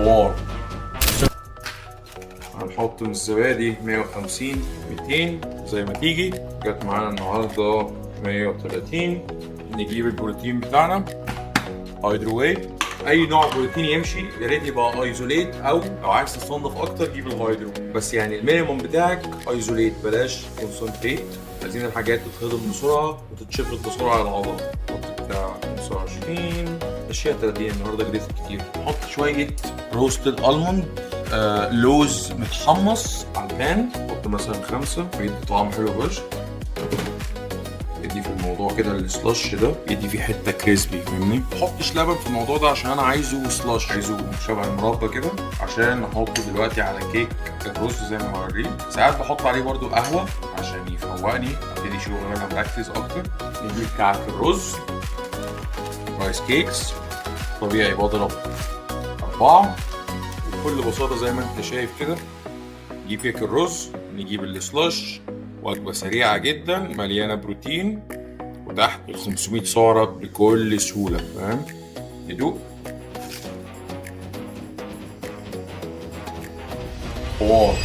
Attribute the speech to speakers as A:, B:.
A: حوار. هنحط من الزبادي 150 200 زي ما تيجي. جت معانا النهارده 130. نجيب البروتين بتاعنا هيدرو واي. اي نوع بروتين يمشي، يا ريت يبقى ايزوليت، او لو عايز تصنف اكتر جيب الهيدرو، بس يعني المينيموم بتاعك ايزوليت بلاش كونسنتريت. عايزين الحاجات تتهضم بسرعه وتتشفط بسرعه على العضله. نحط بتاع 25 اشياء 30 النهارده جريت كتير. نحط شويه روستد الموند، لوز متحمص على البان. نحط مثلا 5 بيدي طعم حلو فشخ. يدي في الموضوع كده السلاش ده، يدي فيه حته كريسبي فاهمني. محطش لبن في الموضوع ده عشان انا عايزه سلاش، عايزه شبه المربى كده، عشان نحطه دلوقتي على كيك الرز زي ما هوريك. ساعات بحط عليه برده قهوه عشان يفوقني، ابتدي شغل وانا مركز اكتر. نجيب كعك الرز، رايس كيكس طبيعي بضرب 4. بكل بساطه زي ما انت شايف كده. نجيب كيك الرز، نجيب السلاش، وجبة سريعة جدا مليانة بروتين وتحت ال 500 سعرة بكل سهولة فاهم؟ ندوق حوار.